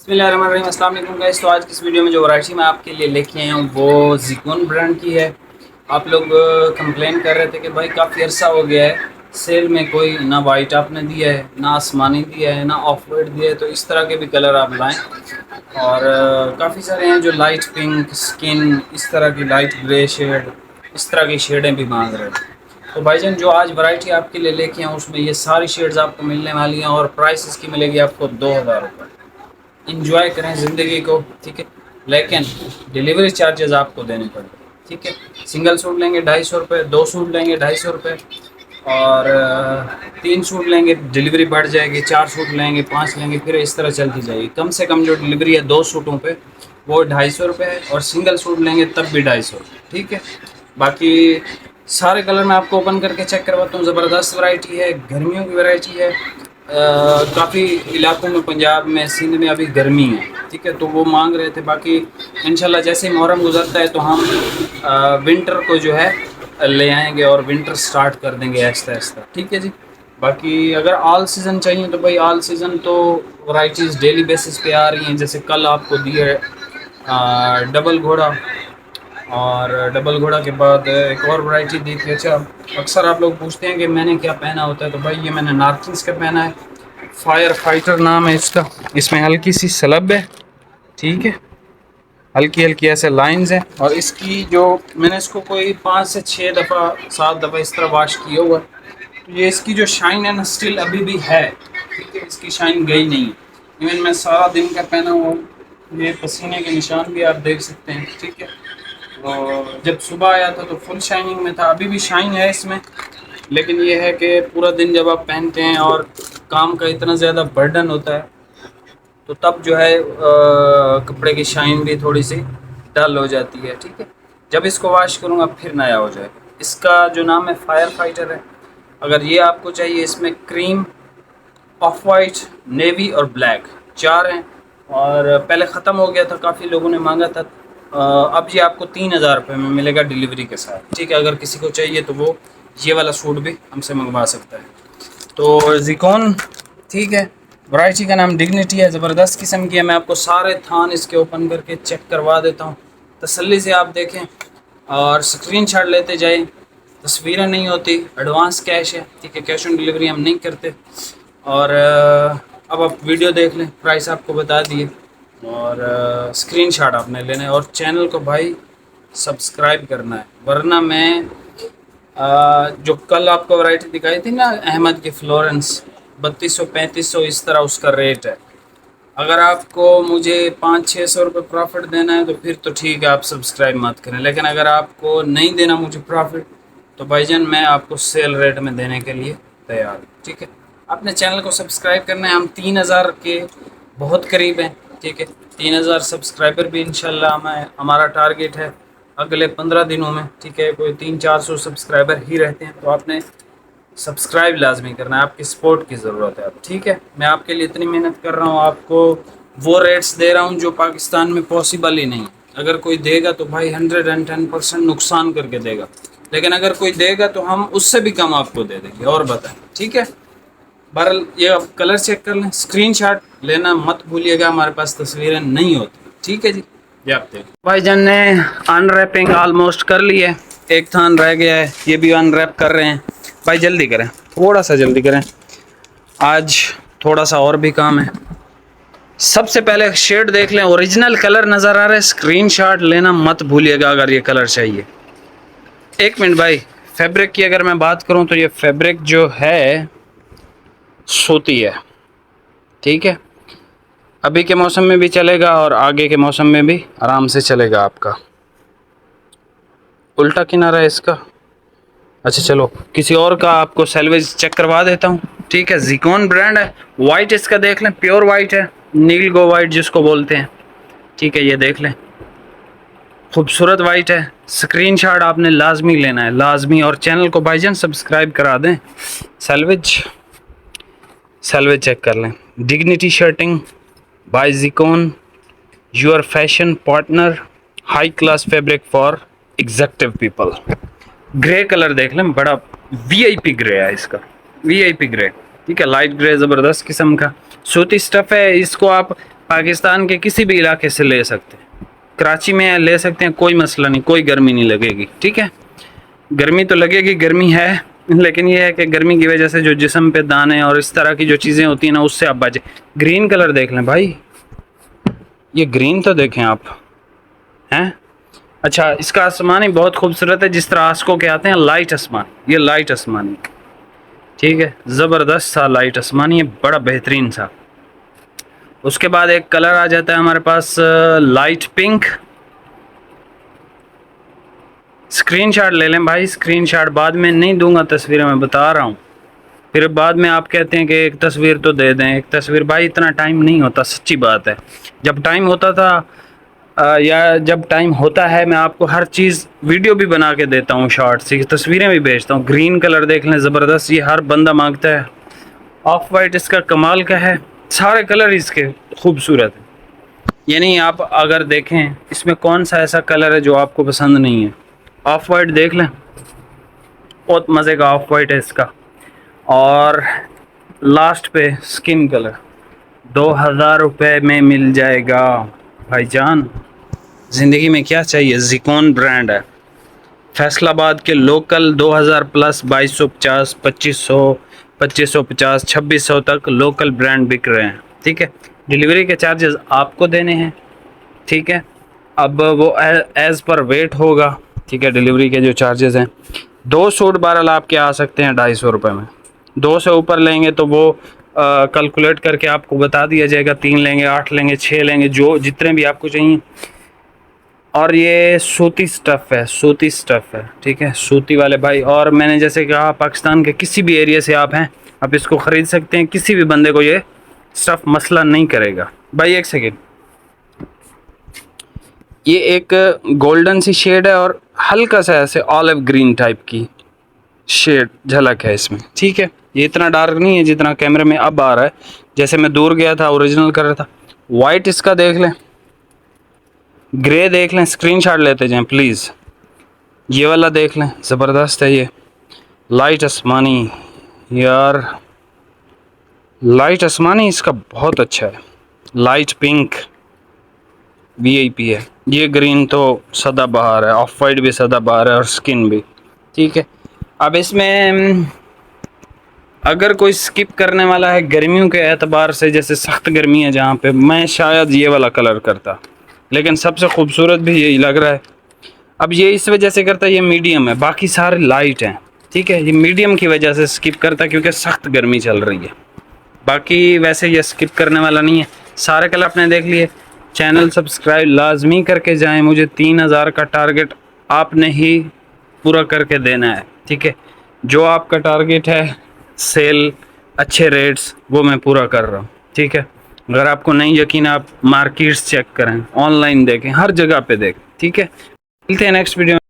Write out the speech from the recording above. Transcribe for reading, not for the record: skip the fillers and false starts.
بسم اللہ الرحمن الرحیم، السلام علیکم گائز۔ تو آج کی اس ویڈیو میں جو ورائٹی میں آپ کے لیے لے کے آیا ہوں وہ زیکون برانڈ کی ہے۔ آپ لوگ کمپلین کر رہے تھے کہ بھائی کافی عرصہ ہو گیا ہے سیل میں کوئی نہ وائٹ آپ نے دیا ہے، نہ آسمانی دیا ہے، نہ آف وائٹ دیا ہے، تو اس طرح کے بھی کلر آپ لائیں۔ اور کافی سارے ہیں جو لائٹ پنک سکن، اس طرح کی لائٹ گرے شیڈ، اس طرح کی شیڈیں بھی مانگ رہے ہیں۔ تو بھائی جان جو آج ورائٹی آپ کے لیے لے کے آیا ہوں اس میں یہ ساری شیڈز آپ کو ملنے والی ہیں، اور پرائس اس کی ملے گی آپ کو 2000 روپے۔ انجوائے کریں زندگی کو، ٹھیک ہے، لیکن ڈیلیوری چارجز آپ کو دینے پڑیں، ٹھیک ہے۔ سنگل سوٹ لیں گے 250 روپے، 2 سوٹ لیں گے 250 روپے، اور 3 سوٹ لیں گے ڈیلیوری بڑھ جائے گی، 4 سوٹ لیں گے 5 لیں گے، پھر اس طرح چلتی جائے گی۔ کم سے کم جو ڈیلیوری ہے 2 سوٹوں پہ وہ 250 روپے ہے، اور سنگل سوٹ لیں گے تب بھی 250 روپے، ٹھیک ہے۔ باقی سارے کلر میں آپ کو اوپن کر کے چیک کرواتا ہوں۔ زبردست ورائٹی ہے، گرمیوں کی ورائٹی ہے۔ کافی علاقوں میں پنجاب میں سندھ میں ابھی گرمی ہے، ٹھیک ہے، تو وہ مانگ رہے تھے۔ باقی انشاءاللہ جیسے ہی محرم گزرتا ہے تو ہم ونٹر کو جو ہے لے آئیں گے، اور ونٹر سٹارٹ کر دیں گے آہستہ آہستہ، ٹھیک ہے جی۔ باقی اگر آل سیزن چاہیے تو بھائی آل سیزن تو ورائٹیز ڈیلی بیسس پہ آ رہی ہیں، جیسے کل آپ کو دی ہے ڈبل گھوڑا، اور ڈبل گھوڑا کے بعد ایک اور ورائٹی دی تھی۔ اچھا، اکثر آپ لوگ پوچھتے ہیں کہ میں نے کیا پہنا ہوتا ہے، تو بھائی یہ میں نے نارتھنس کا پہنا ہے، فائر فائٹر نام ہے اس کا۔ اس میں ہلکی سی سلب ہے، ٹھیک ہے، ہلکی ہلکی ایسے لائنز ہیں، اور اس کی جو میں نے اس کو کوئی 5 سے 6 دفعہ 7 دفعہ اس طرح واش کیا ہوا ہے، تو یہ اس کی جو شائن ہے نا اسٹل ابھی بھی ہے، ٹھیک ہے، اس کی شائن گئی نہیں ہے۔ ایون میں سارا دن کا پہنا ہوا ہوں، یہ پسینے کے نشان بھی آپ دیکھ سکتے ہیں، ٹھیک ہے۔ اور جب صبح آیا تھا تو فل شائننگ میں تھا، ابھی بھی شائن ہے اس میں، لیکن یہ ہے کہ پورا دن جب آپ پہنتے ہیں اور کام کا اتنا زیادہ برڈن ہوتا ہے تو تب جو ہے کپڑے کی شائن بھی تھوڑی سی ڈل ہو جاتی ہے، ٹھیک ہے۔ جب اس کو واش کروں گا پھر نیا ہو جائے گا۔ اس کا جو نام ہے فائر فائٹر ہے۔ اگر یہ آپ کو چاہیے، اس میں کریم، آف وائٹ، نیوی اور بلیک 4 ہیں، اور پہلے ختم ہو گیا تھا، کافی لوگوں نے مانگا تھا۔ اب یہ آپ کو 3000 روپے میں ملے گا ڈیلیوری کے ساتھ، ٹھیک ہے۔ اگر کسی کو چاہیے تو وہ یہ والا سوٹ بھی ہم سے منگوا سکتا ہے۔ تو زیکون، ٹھیک ہے، ورائٹی کا نام ڈگنیٹی ہے، زبردست قسم کی ہے۔ میں آپ کو سارے تھان اس کے اوپن کر کے چیک کروا دیتا ہوں، تسلی سے آپ دیکھیں اور اسکرین شاٹ لیتے جائیں۔ تصویریں نہیں ہوتی، ایڈوانس کیش ہے، ٹھیک ہے، کیش آن ڈیلیوری ہم نہیں کرتے۔ اور اب آپ ویڈیو دیکھ لیں، پرائس آپ کو بتا دیے، اور اسکرین شاٹ آپ نے لینا ہے، اور چینل کو بھائی سبسکرائب کرنا ہے، ورنہ میں جو کل آپ کو ورائٹی دکھائی تھی نا احمد کی فلورنس، 3200 3500 اس طرح اس کا ریٹ ہے۔ اگر آپ کو مجھے 500-600 روپے پروفٹ دینا ہے تو پھر تو ٹھیک ہے، آپ سبسکرائب مت کریں، لیکن اگر آپ کو نہیں دینا مجھے پروفٹ تو بھائی جان میں آپ کو سیل ریٹ میں دینے کے لیے تیار ہوں، ٹھیک ہے۔ اپنے چینل کو سبسکرائب کرنا ہے، ہم 3000 کے بہت قریب ہیں، ٹھیک ہے۔ 3000 سبسکرائبر بھی انشاءاللہ ہمارا ٹارگیٹ ہے اگلے 15 دنوں میں، ٹھیک ہے۔ کوئی 300-400 سبسکرائبر ہی رہتے ہیں، تو آپ نے سبسکرائب لازمی کرنا ہے، آپ کی سپورٹ کی ضرورت ہے اب، ٹھیک ہے۔ میں آپ کے لیے اتنی محنت کر رہا ہوں، آپ کو وہ ریٹس دے رہا ہوں جو پاکستان میں پاسبل ہی نہیں۔ اگر کوئی دے گا تو بھائی 110% نقصان کر کے دے گا، لیکن اگر کوئی دے گا تو ہم اس سے بھی کم آپ کو دے دیں گے، اور بتائیں، ٹھیک ہے۔ بہرحال یہ آپ کلر چیک کر لیں، اسکرین شاٹ لینا مت بھولیے گا، ہمارے پاس تصویریں نہیں ہوتی، ٹھیک ہے جی۔ یہ آپ دیکھیں، بھائی جان نے ان ریپنگ آلموسٹ کر لی ہے، ایک تھان رہ گیا ہے، یہ بھی ان ریپ کر رہے ہیں۔ بھائی جلدی کریں، تھوڑا سا جلدی کریں، آج تھوڑا سا اور بھی کام ہے۔ سب سے پہلے شیڈ دیکھ لیں، اوریجنل کلر نظر آ رہا ہے، اسکرین شاٹ لینا مت بھولیے گا اگر یہ کلر چاہیے۔ ایک منٹ بھائی، فیبرک کی اگر میں بات کروں تو یہ فیبرک جو ہے سوتی ہے، ٹھیک ہے، ابھی کے موسم میں بھی چلے گا اور آگے کے موسم میں بھی آرام سے چلے گا آپ کا۔ الٹا کنارہ ہے اس کا، اچھا چلو کسی اور کا آپ کو سیلویج چیک کروا دیتا ہوں، ٹھیک ہے۔ زیکون برانڈ ہے، وائٹ اس کا دیکھ لیں، پیور وائٹ ہے، نیل گو وائٹ جس کو بولتے ہیں، ٹھیک ہے، یہ دیکھ لیں، خوبصورت وائٹ ہے۔ اسکرین شاٹ آپ نے لازمی لینا ہے، لازمی، اور چینل کو بھائی جان سبسکرائب کرا دیں۔ سیلویج چیک کر لیں، ڈگنیٹی شرٹنگ بائی زیکون، your fashion partner, high class fabric for executive people. Grey colour دیکھ لیں، بڑا وی آئی پی گرے ہے اس کا، وی آئی پی گرے، ٹھیک ہے، لائٹ گرے، زبردست قسم کا سوتی سٹف ہے۔ اس کو آپ پاکستان کے کسی بھی علاقے سے لے سکتے ہیں، کراچی میں لے سکتے ہیں، کوئی مسئلہ نہیں، کوئی گرمی نہیں لگے گی، ٹھیک ہے۔ گرمی تو لگے گی، گرمی ہے، لیکن یہ ہے کہ گرمی کی وجہ سے جو جسم پہ دانے اور اس طرح کی جو چیزیں ہوتی ہیں نا، اس سے آپ بچیں۔ گرین کلر دیکھ لیں بھائی، یہ گرین تو دیکھیں آپ ہیں۔ اچھا، اس کا آسمانی بہت خوبصورت ہے، جس طرح آسکو کے آتے ہیں لائٹ آسمان، یہ لائٹ آسمانی، ٹھیک ہے، زبردست سا لائٹ آسمانی ہے، بڑا بہترین سا۔ اس کے بعد ایک کلر آ جاتا ہے ہمارے پاس لائٹ پنک۔ اسکرین شاٹ لے لیں بھائی، اسکرین شاٹ بعد میں نہیں دوں گا تصویریں، میں بتا رہا ہوں، پھر بعد میں آپ کہتے ہیں کہ ایک تصویر تو دے دیں، ایک تصویر بھائی اتنا ٹائم نہیں ہوتا، سچی بات ہے۔ جب ٹائم ہوتا تھا یا جب ٹائم ہوتا ہے، میں آپ کو ہر چیز ویڈیو بھی بنا کے دیتا ہوں، شارٹس کی تصویریں بھی بھیجتا ہوں۔ گرین کلر دیکھ لیں، زبردست، یہ ہر بندہ مانگتا ہے۔ آف وائٹ اس کا کمال کا ہے، سارے کلر اس کے خوبصورت ہیں، یعنی آپ اگر دیکھیں اس میں کون سا ایسا کلر ہے جو آپ کو پسند نہیں ہے۔ آف وائٹ دیکھ لیں، بہت مزے کا آف وائٹ ہے اس کا۔ اور لاسٹ پہ سکن کلر 2000 روپے میں مل جائے گا بھائی جان۔ زندگی میں کیا چاہیے، زیکون برانڈ ہے، فیصل آباد کے لوکل 2000 پلس 2250 2500 2550 2600 تک لوکل برانڈ بک رہے ہیں، ٹھیک ہے۔ ڈیلیوری کے چارجز آپ کو دینے ہیں، ٹھیک ہے، اب وہ ایز پر ویٹ ہوگا، ٹھیک ہے، ڈیلیوری کے جو چارجز ہیں۔ 2 سوٹ بہرحال آپ کے آ سکتے ہیں 250 روپے میں، 2 سے اوپر لیں گے تو وہ کیلکولیٹ کر کے آپ کو بتا دیا جائے گا، 3 لیں گے، 8 لیں گے، 6 لیں گے، جو جتنے بھی آپ کو چاہیے۔ اور یہ سوتی سٹف ہے، سوتی سٹف ہے، ٹھیک ہے، سوتی والے بھائی۔ اور میں نے جیسے کہا پاکستان کے کسی بھی ایریا سے آپ ہیں، آپ اس کو خرید سکتے ہیں، کسی بھی بندے کو یہ سٹف مسئلہ نہیں کرے گا بھائی۔ ایک سیکنڈ، یہ ایک گولڈن سی شیڈ ہے اور ہلکا سا ایسے آلیو گرین ٹائپ کی شیڈ جھلک ہے اس میں، ٹھیک ہے۔ یہ اتنا ڈارک نہیں ہے جتنا کیمرے میں اب آ رہا ہے، جیسے میں دور گیا تھا اوریجنل کر رہا تھا۔ وائٹ اس کا دیکھ لیں، گرے دیکھ لیں، اسکرین شاٹ لیتے جائیں پلیز۔ یہ والا دیکھ لیں، زبردست ہے، یہ لائٹ آسمانی، یار لائٹ آسمانی اس کا بہت اچھا ہے۔ لائٹ پنک وی آئی پی ہے، یہ گرین تو سدا بہار ہے، آف وائٹ بھی سدا بہار ہے اور سکن بھی، ٹھیک ہے۔ اب اس میں اگر کوئی سکپ کرنے والا ہے گرمیوں کے اعتبار سے، جیسے سخت گرمی ہے جہاں پہ، میں شاید یہ والا کلر کرتا، لیکن سب سے خوبصورت بھی یہی لگ رہا ہے۔ اب یہ اس وجہ سے کرتا ہے، یہ میڈیم ہے، باقی سارے لائٹ ہیں، ٹھیک ہے، یہ میڈیم کی وجہ سے سکپ کرتا ہے کیونکہ سخت گرمی چل رہی ہے، باقی ویسے یہ سکپ کرنے والا نہیں ہے۔ سارے کلر آپ نے دیکھ لیے، چینل سبسکرائب لازمی کر کے جائیں، مجھے 3000 کا ٹارگٹ آپ نے ہی پورا کر کے دینا ہے، ٹھیک ہے۔ جو آپ کا ٹارگٹ ہے سیل، اچھے ریٹس، وہ میں پورا کر رہا ہوں، ٹھیک ہے۔ اگر آپ کو نہیں یقین، آپ مارکیٹس چیک کریں، آن لائن دیکھیں، ہر جگہ پہ دیکھیں، ٹھیک ہے۔ ملتے ہیں نیکسٹ ویڈیو میں۔